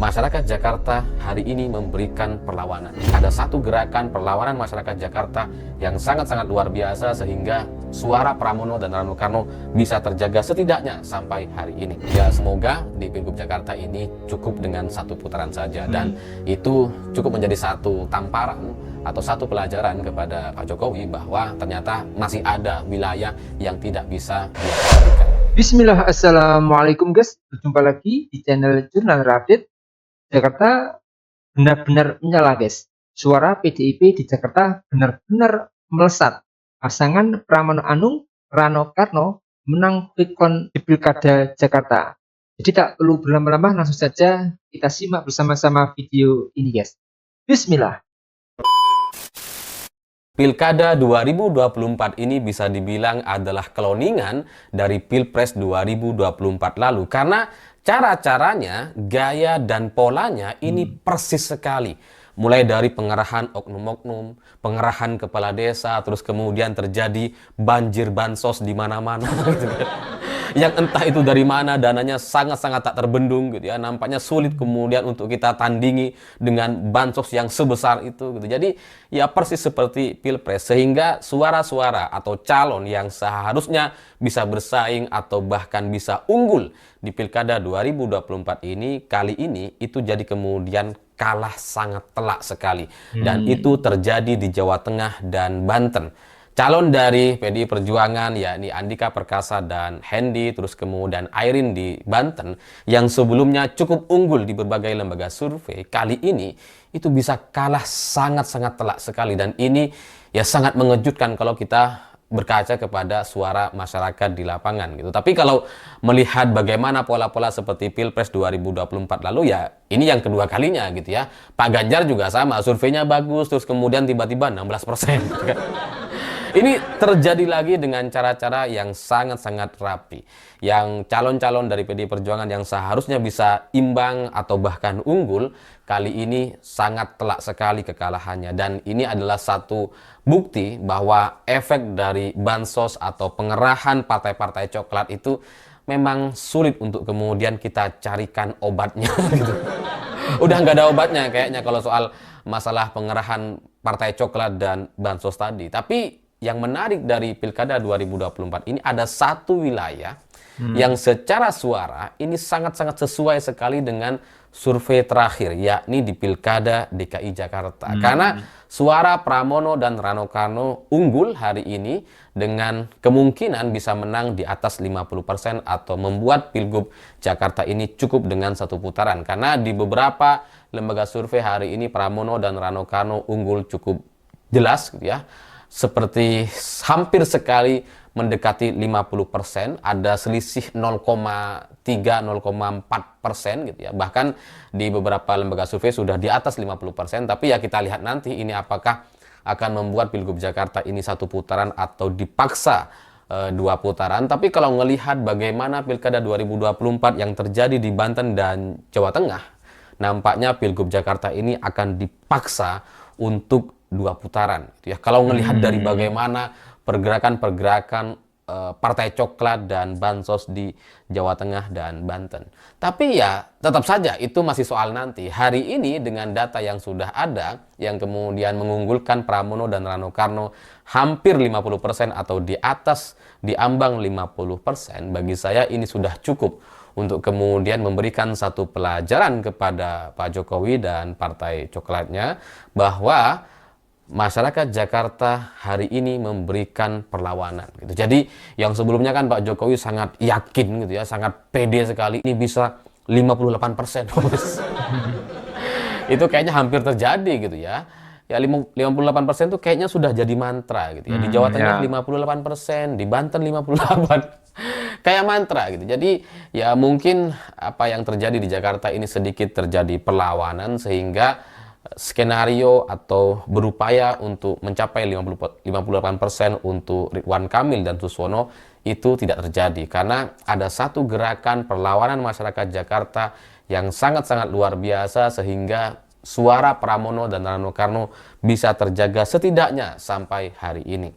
Masyarakat Jakarta hari ini memberikan perlawanan. Ada satu gerakan perlawanan masyarakat Jakarta yang sangat-sangat luar biasa sehingga suara Pramono dan Rano Karno bisa terjaga setidaknya sampai hari ini. Ya, semoga di Pilgub Jakarta ini cukup dengan satu putaran saja dan itu cukup menjadi satu tamparan atau satu pelajaran kepada Pak Jokowi bahwa ternyata masih ada wilayah yang tidak bisa diabaikan. Bismillah, Assalamualaikum guys. Berjumpa lagi di channel Jurnal Radit. Jakarta benar-benar menyala guys. Suara PDIP di Jakarta benar-benar melesat. Pasangan Pramono Anung, Rano Karno menang quick count di Pilkada Jakarta. Jadi tak perlu berlama-lama, langsung saja kita simak bersama-sama video ini guys. Bismillah. Pilkada 2024 ini bisa dibilang adalah kloningan dari Pilpres 2024 lalu karena cara-caranya, gaya dan polanya ini persis sekali. Mulai dari pengerahan oknum-oknum, pengerahan kepala desa, terus kemudian terjadi banjir bansos di mana-mana gitu kan. Yang entah itu dari mana, dananya sangat-sangat tak terbendung gitu ya. Nampaknya sulit kemudian untuk kita tandingi dengan bansos yang sebesar itu gitu. Jadi ya persis seperti Pilpres, sehingga suara-suara atau calon yang seharusnya bisa bersaing atau bahkan bisa unggul di Pilkada 2024 ini kali ini itu jadi kemudian kalah sangat telak sekali. Dan itu terjadi di Jawa Tengah dan Banten. Calon dari PDI Perjuangan yakni Andika Perkasa dan Hendy, terus kemudian Airin di Banten yang sebelumnya cukup unggul di berbagai lembaga survei, kali ini itu bisa kalah sangat-sangat telak sekali. Dan ini ya sangat mengejutkan kalau kita berkaca kepada suara masyarakat di lapangan gitu. Tapi kalau melihat bagaimana pola-pola seperti Pilpres 2024 lalu, ya ini yang kedua kalinya gitu ya. Pak Ganjar juga sama, surveinya bagus, terus kemudian tiba-tiba 16%. Gitu kan. Ini terjadi lagi dengan cara-cara yang sangat-sangat rapi. Yang calon-calon dari PDI Perjuangan yang seharusnya bisa imbang atau bahkan unggul, kali ini sangat telak sekali kekalahannya. Dan ini adalah satu bukti bahwa efek dari bansos atau pengerahan partai-partai coklat itu memang sulit untuk kemudian kita carikan obatnya gitu. Udah nggak ada obatnya kayaknya kalau soal masalah pengerahan partai coklat dan bansos tadi. Tapi yang menarik dari Pilkada 2024 ini ada satu wilayah yang secara suara ini sangat-sangat sesuai sekali dengan survei terakhir, yakni di Pilkada DKI Jakarta. Karena suara Pramono dan Rano Karno unggul hari ini dengan kemungkinan bisa menang di atas 50% atau membuat Pilgub Jakarta ini cukup dengan satu putaran. Karena di beberapa lembaga survei hari ini Pramono dan Rano Karno unggul cukup jelas gitu ya. Seperti hampir sekali mendekati 50%, ada selisih 0,3-0,4% gitu ya. Bahkan di beberapa lembaga survei sudah di atas 50%, tapi ya kita lihat nanti ini apakah akan membuat Pilgub Jakarta ini satu putaran atau dipaksa dua putaran. Tapi kalau melihat bagaimana Pilkada 2024 yang terjadi di Banten dan Jawa Tengah, nampaknya Pilgub Jakarta ini akan dipaksa untuk dua putaran gitu ya. Kalau melihat dari bagaimana pergerakan-pergerakan partai coklat dan bansos di Jawa Tengah dan Banten. Tapi ya tetap saja itu masih soal nanti. Hari ini dengan data yang sudah ada yang kemudian mengunggulkan Pramono dan Rano Karno hampir 50% atau di atas di ambang 50%, bagi saya ini sudah cukup untuk kemudian memberikan satu pelajaran kepada Pak Jokowi dan partai coklatnya bahwa masyarakat Jakarta hari ini memberikan perlawanan gitu. Jadi yang sebelumnya kan Pak Jokowi sangat yakin gitu ya, sangat pede sekali ini bisa 58%. Itu kayaknya hampir terjadi gitu ya. Ya 58% itu kayaknya sudah jadi mantra gitu ya. Di Jawa Tengah 58%, di Banten 58%. Kayak mantra gitu. Jadi ya mungkin apa yang terjadi di Jakarta ini sedikit terjadi perlawanan sehingga skenario atau berupaya untuk mencapai 58% untuk Ridwan Kamil dan Suswono itu tidak terjadi karena ada satu gerakan perlawanan masyarakat Jakarta yang sangat-sangat luar biasa sehingga suara Pramono dan Rano Karno bisa terjaga setidaknya sampai hari ini.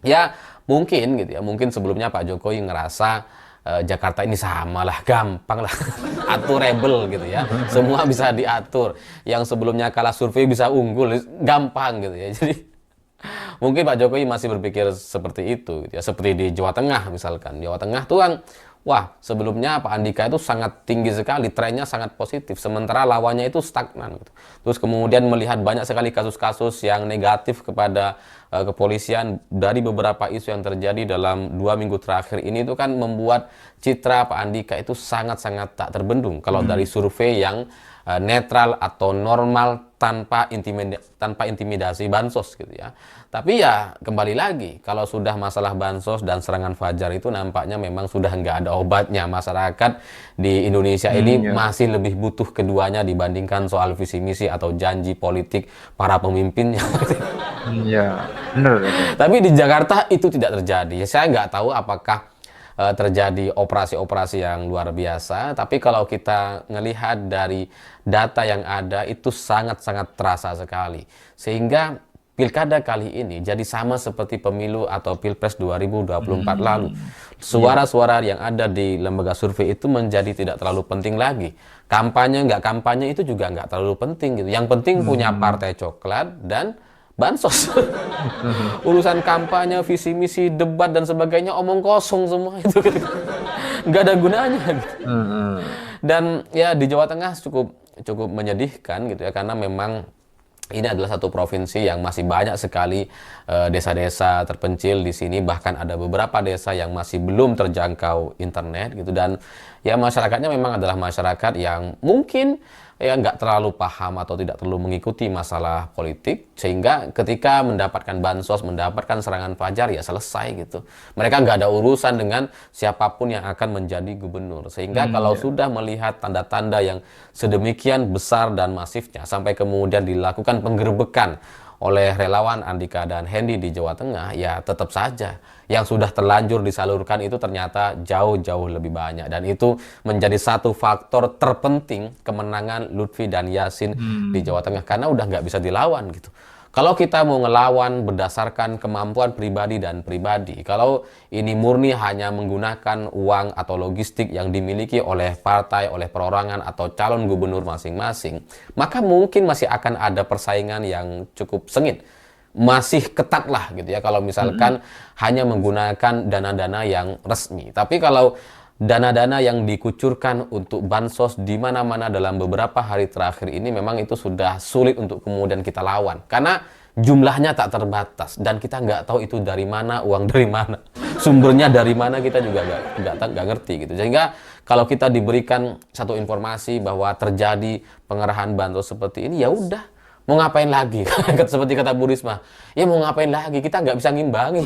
Ya mungkin gitu ya, mungkin sebelumnya Pak Jokowi ngerasa Jakarta ini sama lah, gampang lah, aturable gitu ya, semua bisa diatur. Yang sebelumnya kalah survei bisa unggul, gampang gitu ya. Jadi mungkin Pak Jokowi masih berpikir seperti itu, gitu ya. Seperti di Jawa Tengah misalkan. Jawa Tengah tuh kan, wah sebelumnya Pak Andika itu sangat tinggi sekali, trennya sangat positif. Sementara lawannya itu stagnan. Gitu. Terus kemudian melihat banyak sekali kasus-kasus yang negatif kepada kepolisian dari beberapa isu yang terjadi dalam 2 minggu terakhir ini itu kan membuat citra Pak Andika itu sangat-sangat tak terbendung. Kalau dari survei yang netral atau normal tanpa intimidasi bansos gitu ya. Tapi ya kembali lagi, kalau sudah masalah bansos dan serangan fajar itu nampaknya memang sudah nggak ada obatnya. Masyarakat di Indonesia ini masih lebih butuh keduanya dibandingkan soal visi misi atau janji politik para pemimpinnya. Iya, benar. Tapi di Jakarta itu tidak terjadi. Saya nggak tahu apakah terjadi operasi-operasi yang luar biasa, tapi kalau kita melihat dari data yang ada itu sangat-sangat terasa sekali. Sehingga pilkada kali ini jadi sama seperti pemilu atau pilpres 2024 lalu. Suara-suara yang ada di lembaga survei itu menjadi tidak terlalu penting lagi. Kampanye nggak kampanye itu juga nggak terlalu penting gitu. Yang penting punya partai coklat dan bansos. Urusan kampanye, visi misi, debat dan sebagainya omong kosong semua itu gitu. Nggak ada gunanya gitu. Dan ya di Jawa Tengah cukup menyedihkan gitu ya, karena memang ini adalah satu provinsi yang masih banyak sekali desa-desa terpencil di sini, bahkan ada beberapa desa yang masih belum terjangkau internet gitu. Dan ya masyarakatnya memang adalah masyarakat yang mungkin ya nggak terlalu paham atau tidak terlalu mengikuti masalah politik, sehingga ketika mendapatkan bansos, mendapatkan serangan fajar ya selesai gitu. Mereka nggak ada urusan dengan siapapun yang akan menjadi gubernur. Sehingga kalau sudah melihat tanda-tanda yang sedemikian besar dan masifnya, sampai kemudian dilakukan penggerbekan oleh relawan Andika dan Hendy di Jawa Tengah, ya tetap saja yang sudah terlanjur disalurkan itu ternyata jauh-jauh lebih banyak. Dan itu menjadi satu faktor terpenting kemenangan Lutfi dan Yasin di Jawa Tengah, karena udah nggak bisa dilawan gitu. Kalau kita mau ngelawan berdasarkan kemampuan pribadi dan pribadi, kalau ini murni hanya menggunakan uang atau logistik yang dimiliki oleh partai, oleh perorangan atau calon gubernur masing-masing, maka mungkin masih akan ada persaingan yang cukup sengit. Masih ketat lah gitu ya kalau misalkan hanya menggunakan dana-dana yang resmi. Tapi kalau dana-dana yang dikucurkan untuk bansos di mana-mana dalam beberapa hari terakhir ini memang itu sudah sulit untuk kemudian kita lawan, karena jumlahnya tak terbatas dan kita nggak tahu itu dari mana, uang dari mana, sumbernya dari mana, kita juga nggak ngerti gitu. Sehingga kalau kita diberikan satu informasi bahwa terjadi pengerahan bansos seperti ini, ya udah, mau ngapain lagi? Seperti kata Bu Risma, ya mau ngapain lagi, kita nggak bisa ngimbangi.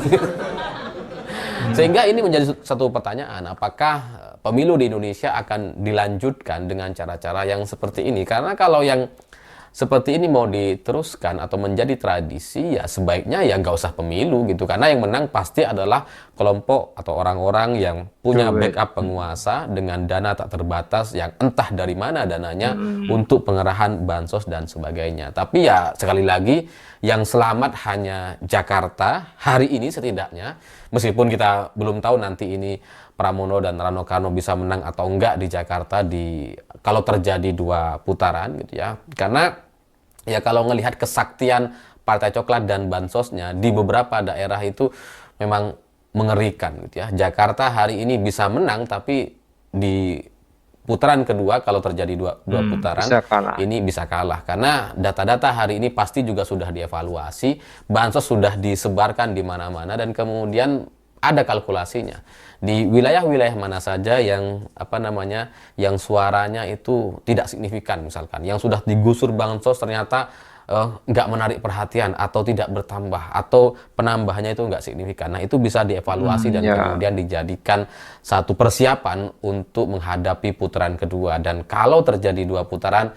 Sehingga ini menjadi satu pertanyaan, apakah pemilu di Indonesia akan dilanjutkan dengan cara-cara yang seperti ini? Karena kalau yang seperti ini mau diteruskan atau menjadi tradisi, ya sebaiknya ya nggak usah pemilu gitu. Karena yang menang pasti adalah kelompok atau orang-orang yang punya backup penguasa dengan dana tak terbatas yang entah dari mana dananya untuk pengerahan bansos dan sebagainya. Tapi ya sekali lagi, yang selamat hanya Jakarta hari ini setidaknya, meskipun kita belum tahu nanti ini Pramono dan Rano Karno bisa menang atau enggak di Jakarta kalau terjadi 2 putaran gitu ya. Karena ya kalau ngelihat kesaktian Partai Coklat dan bansosnya di beberapa daerah itu memang mengerikan gitu ya. Jakarta hari ini bisa menang, tapi di putaran kedua kalau terjadi dua putaran ini bisa kalah, karena data-data hari ini pasti juga sudah dievaluasi, bansos sudah disebarkan di mana-mana dan kemudian ada kalkulasinya di wilayah-wilayah mana saja yang yang suaranya itu tidak signifikan, misalkan yang sudah digusur bansos ternyata nggak menarik perhatian atau tidak bertambah atau penambahannya itu nggak signifikan. Nah itu bisa dievaluasi dan kemudian dijadikan satu persiapan untuk menghadapi putaran kedua. Dan kalau terjadi 2 putaran,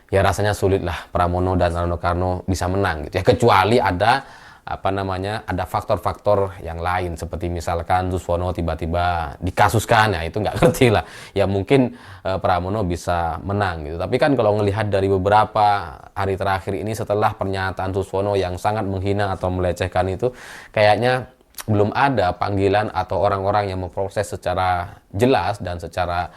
ya rasanya sulit lah Pramono dan Rano Karno bisa menang gitu ya, kecuali ada ada faktor-faktor yang lain, seperti misalkan Suswono tiba-tiba dikasuskan, ya itu nggak ngerti lah, ya mungkin Pramono bisa menang gitu. Tapi kan kalau ngelihat dari beberapa hari terakhir ini setelah pernyataan Suswono yang sangat menghina atau melecehkan itu, kayaknya belum ada panggilan atau orang-orang yang memproses secara jelas dan secara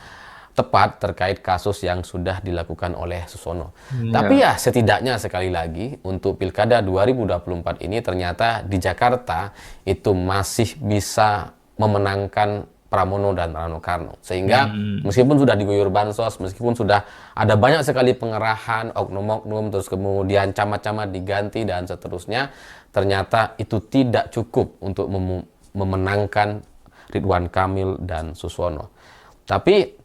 tepat terkait kasus yang sudah dilakukan oleh Susono. Tapi Ya. ya setidaknya sekali lagi untuk Pilkada 2024 ini ternyata di Jakarta itu masih bisa memenangkan Pramono dan Rano Karno. Sehingga meskipun sudah diguyur bansos, meskipun sudah ada banyak sekali pengerahan, oknum-oknum, terus kemudian camat-camat diganti dan seterusnya, ternyata itu tidak cukup untuk memenangkan Ridwan Kamil dan Susono. Tapi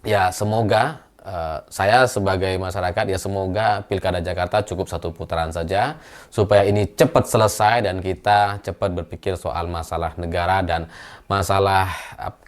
ya semoga saya sebagai masyarakat ya semoga Pilkada Jakarta cukup satu putaran saja supaya ini cepat selesai dan kita cepat berpikir soal masalah negara dan masalah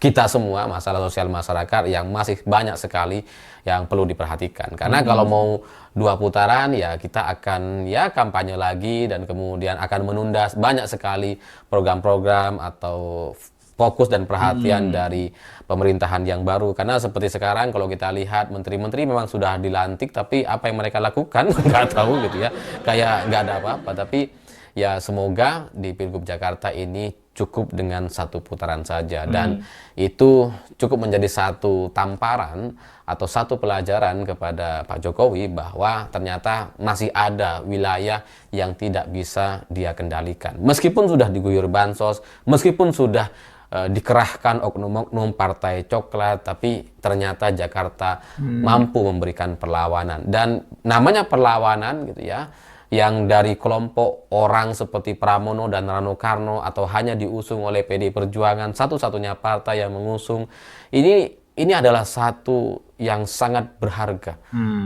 kita semua, masalah sosial masyarakat yang masih banyak sekali yang perlu diperhatikan. Karena kalau mau 2 putaran ya kita akan ya kampanye lagi dan kemudian akan menunda banyak sekali program-program atau fokus dan perhatian dari pemerintahan yang baru. Karena seperti sekarang kalau kita lihat menteri-menteri memang sudah dilantik, tapi apa yang mereka lakukan nggak tahu gitu ya, kayak nggak ada apa-apa. Tapi ya semoga di Pilgub Jakarta ini cukup dengan 1 putaran saja dan itu cukup menjadi satu tamparan atau satu pelajaran kepada Pak Jokowi bahwa ternyata masih ada wilayah yang tidak bisa dia kendalikan. Meskipun sudah diguyur bansos, meskipun sudah dikerahkan oknum-oknum partai coklat, tapi ternyata Jakarta mampu memberikan perlawanan. Dan namanya perlawanan gitu ya, yang dari kelompok orang seperti Pramono dan Rano Karno atau hanya diusung oleh PD Perjuangan, satu-satunya partai yang mengusung, ini adalah satu yang sangat berharga.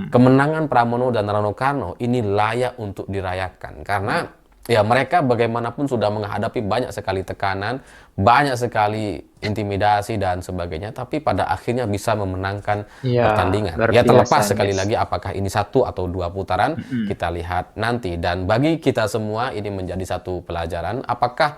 Kemenangan Pramono dan Rano Karno ini layak untuk dirayakan karena ya mereka bagaimanapun sudah menghadapi banyak sekali tekanan, banyak sekali intimidasi dan sebagainya, tapi pada akhirnya bisa memenangkan Ya, pertandingan. luar Ya terlepas biasa, sekali guys. lagi apakah ini 1 atau 2 putaran, kita lihat nanti. Dan bagi kita semua ini menjadi satu pelajaran, apakah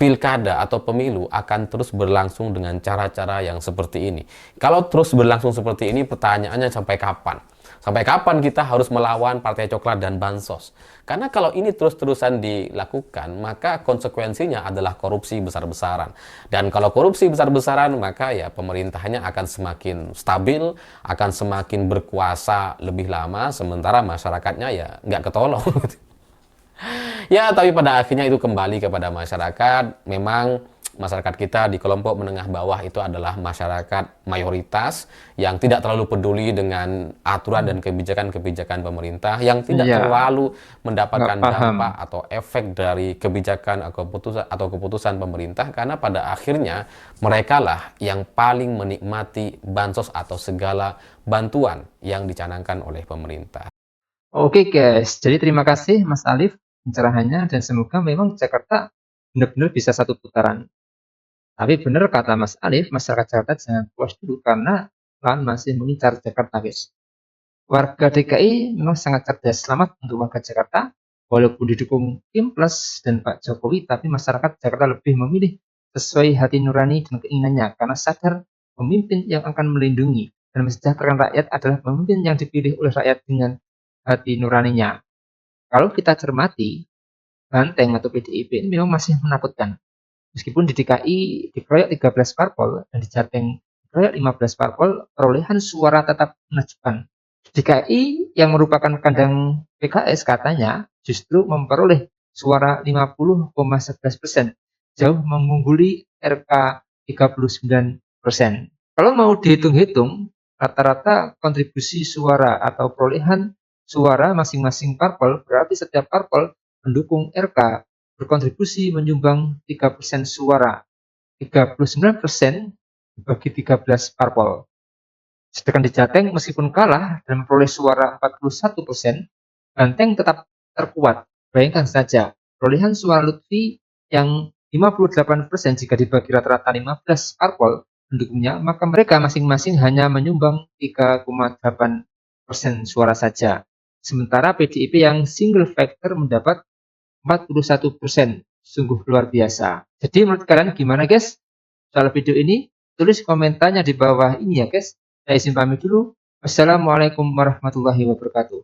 pilkada atau pemilu akan terus berlangsung dengan cara-cara yang seperti ini. Kalau terus berlangsung seperti ini, pertanyaannya sampai kapan? Sampai kapan kita harus melawan partai coklat dan bansos? Karena kalau ini terus-terusan dilakukan, maka konsekuensinya adalah korupsi besar-besaran. Dan kalau korupsi besar-besaran, maka ya pemerintahnya akan semakin stabil, akan semakin berkuasa lebih lama, sementara masyarakatnya ya nggak ketolong. Ya, tapi pada akhirnya itu kembali kepada masyarakat. Memang masyarakat kita di kelompok menengah bawah itu adalah masyarakat mayoritas yang tidak terlalu peduli dengan aturan dan kebijakan-kebijakan pemerintah, yang tidak Iya, terlalu nggak mendapatkan paham. dampak atau efek dari kebijakan atau keputusan pemerintah, karena pada akhirnya mereka lah yang paling menikmati bansos atau segala bantuan yang dicanangkan oleh pemerintah. Oke guys, jadi terima kasih Mas Alif pencerahannya dan semoga memang Jakarta benar-benar bisa 1 putaran. Tapi benar kata Mas Alif, masyarakat Jakarta jangan puas dulu karena lahan masih mengincar Jakarta guys. Warga DKI memang sangat cerdas. Selamat untuk warga Jakarta. Walaupun didukung Kim Plus dan Pak Jokowi, tapi masyarakat Jakarta lebih memilih sesuai hati nurani dan keinginannya karena sadar pemimpin yang akan melindungi dan mesejahterakan rakyat adalah pemimpin yang dipilih oleh rakyat dengan hati nuraninya. Kalau kita cermati, Banteng atau PDIP ini memang masih menakutkan. Meskipun di DKI dikeroyok 13 parpol dan di Jateng dikeroyok 15 parpol, perolehan suara tetap menakjubkan. DKI yang merupakan kandang PKS katanya justru memperoleh suara 50,11%, jauh mengungguli RK 39%. Kalau mau dihitung-hitung, rata-rata kontribusi suara atau perolehan suara masing-masing parpol berarti setiap parpol pendukung RK berkontribusi menyumbang 3% suara. 39% bagi 13 parpol. Sedangkan di Jateng meskipun kalah dan memperoleh suara 41%, Banteng tetap terkuat. Bayangkan saja, perolehan suara Lutfi yang 58% jika dibagi rata-rata 15 parpol pendukungnya, maka mereka masing-masing hanya menyumbang 3,8% suara saja. Sementara PDIP yang single factor mendapat 41%. Sungguh luar biasa. Jadi menurut kalian gimana guys? Soal video ini, tulis komentarnya di bawah ini ya guys. Saya izin pamit dulu. Wassalamualaikum warahmatullahi wabarakatuh.